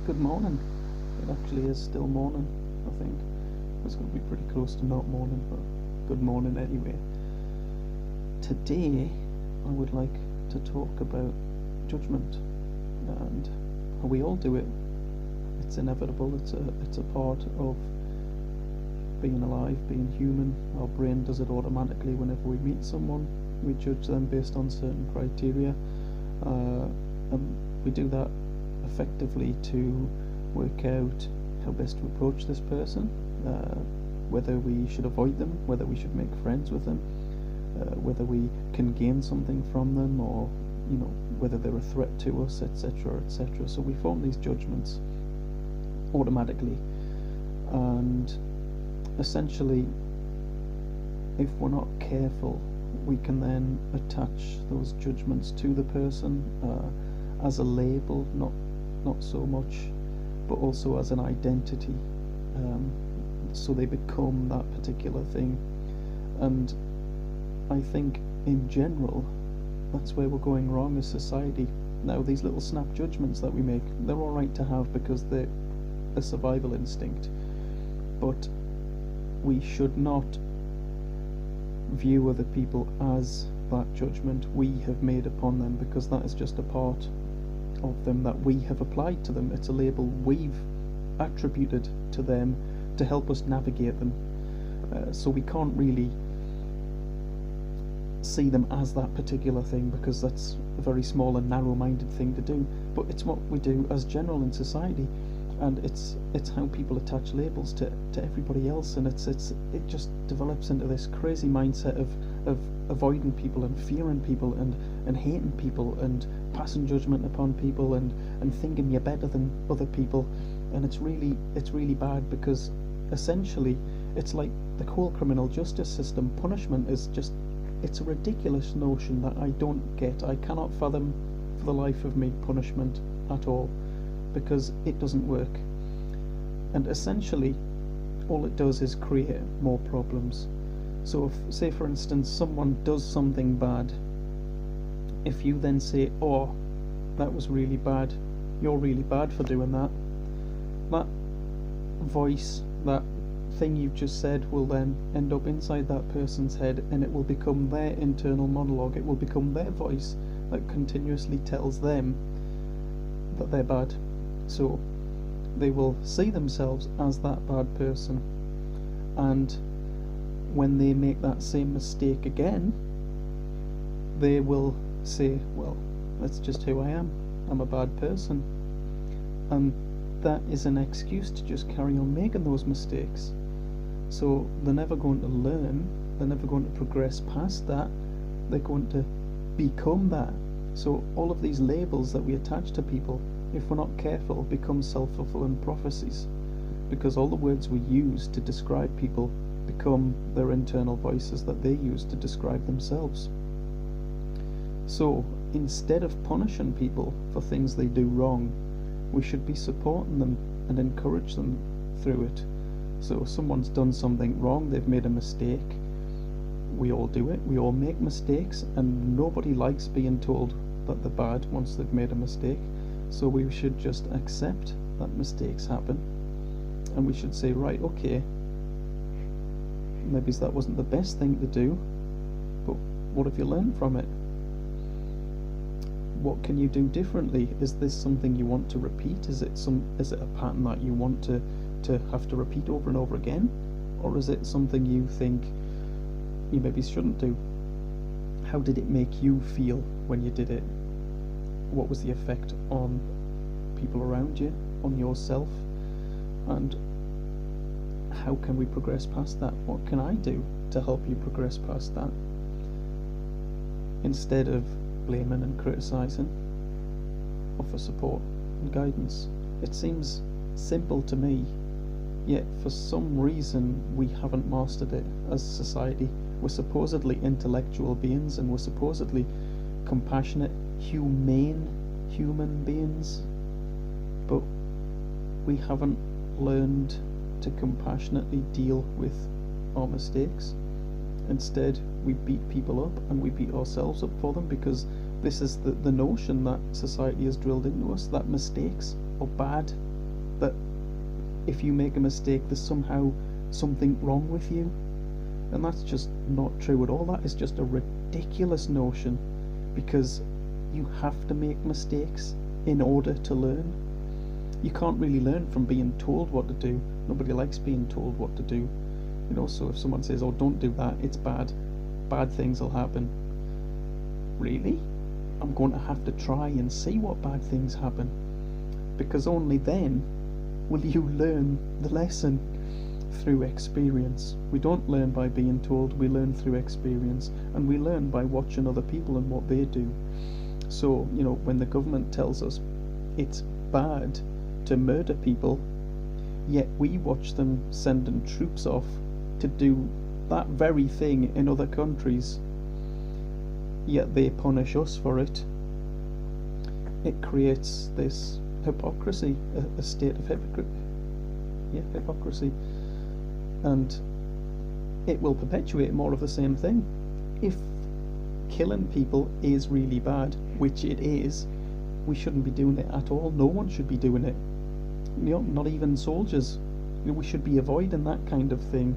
Good morning. It actually is still morning, I think. It's going to be pretty close to not morning, but good morning anyway. Today, I would like to talk about judgment and how we all do it. It's inevitable, it's a part of being alive, being human. Our brain does it automatically whenever we meet someone. We judge them based on certain criteria. And we do that effectively to work out how best to approach this person, whether we should avoid them, whether we should make friends with them, whether we can gain something from them, or whether they're a threat to us, etc., etc. So we form these judgments automatically, and essentially, if we're not careful, we can then attach those judgments to the person as a label, not so much, but also as an identity. So they become that particular thing. And I think in general, that's where we're going wrong as society. Now, these little snap judgments that we make, they're all right to have because they're a survival instinct, but we should not view other people as that judgment we have made upon them, because that is just a part of them that we have applied to them. It's a label we've attributed to them to help us navigate them. So we can't really see them as that particular thing, because that's a very small and narrow-minded thing to do, but it's what we do as general in society, and it's how people attach labels to everybody else, and it just develops into this crazy mindset of avoiding people and fearing people and hating people and passing judgment upon people and thinking you're better than other people. And it's really bad, because essentially it's like the whole criminal justice system. Punishment is just, it's a ridiculous notion that I don't get. I cannot fathom for the life of me punishment at all, because it doesn't work. And essentially all it does is create more problems. So if, say for instance, someone does something bad, if you then say, oh, that was really bad, you're really bad for doing that, that voice, that thing you've just said, will then end up inside that person's head, and it will become their internal monologue. It will become their voice that continuously tells them that they're bad. So they will see themselves as that bad person, and when they make that same mistake again, they will say, well, that's just who I am, I'm a bad person. And that is an excuse to just carry on making those mistakes. So they're never going to learn, they're never going to progress past that, they're going to become that. So all of these labels that we attach to people, if we're not careful, become self-fulfilling prophecies, because all the words we use to describe people become their internal voices that they use to describe themselves. So instead of punishing people for things they do wrong, we should be supporting them and encourage them through it. So if someone's done something wrong, they've made a mistake, we all do it, we all make mistakes, and nobody likes being told that they're bad once they've made a mistake. So we should just accept that mistakes happen, and we should say, right, okay, maybe that wasn't the best thing to do, but what have you learned from it? What can you do differently? Is this something you want to repeat? Is it a pattern that you want to have to repeat over and over again? Or is it something you think you maybe shouldn't do? How did it make you feel when you did it? What was the effect on people around you, on yourself? And how can we progress past that? What can I do to help you progress past that? Instead of blaming and criticising, offer support and guidance. It seems simple to me, yet for some reason we haven't mastered it as a society. We're supposedly intellectual beings, and we're supposedly compassionate, humane human beings, but we haven't learned to compassionately deal with our mistakes. Instead, we beat people up, and we beat ourselves up for them, because this is the notion that society has drilled into us, that mistakes are bad, that if you make a mistake there's somehow something wrong with you, and that's just not true at all. That is just a ridiculous notion, because you have to make mistakes in order to learn. You can't really learn from being told what to do. Nobody likes being told what to do. So if someone says, oh, don't do that, it's bad, bad things will happen. Really? I'm going to have to try and see what bad things happen, because only then will you learn the lesson through experience. We don't learn by being told, we learn through experience, and we learn by watching other people and what they do. So, when the government tells us it's bad to murder people, yet we watch them sending troops off to do that very thing in other countries, yet they punish us for it. It creates this hypocrisy, a state of hypocrisy, and it will perpetuate more of the same thing. If killing people is really bad, which it is, we shouldn't be doing it at all. No one should be doing it. Not even soldiers. We should be avoiding that kind of thing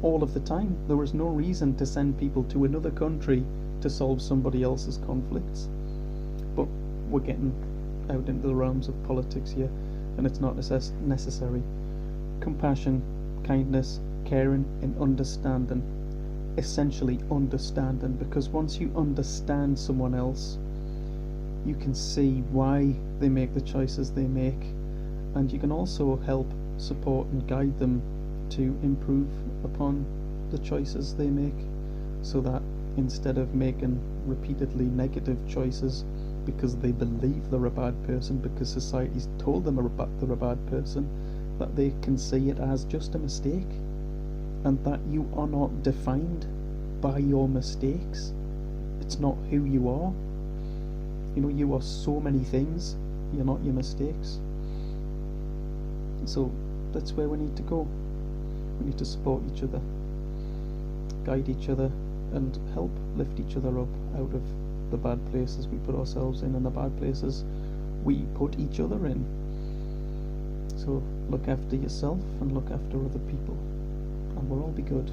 all of the time. There is no reason to send people to another country to solve somebody else's conflicts. But we're getting out into the realms of politics here, and it's not necessary. Compassion, kindness, caring, and understanding. Essentially understanding, because once you understand someone else, you can see why they make the choices they make, and you can also help, support and guide them to improve upon the choices they make, so that instead of making repeatedly negative choices because they believe they're a bad person, because society's told them they're a bad person, that they can see it as just a mistake, and that you are not defined by your mistakes. It's not who you are. You are so many things. You're not your mistakes. So that's where we need to go. We need to support each other, guide each other, and help lift each other up out of the bad places we put ourselves in, and the bad places we put each other in. So look after yourself and look after other people, and we'll all be good.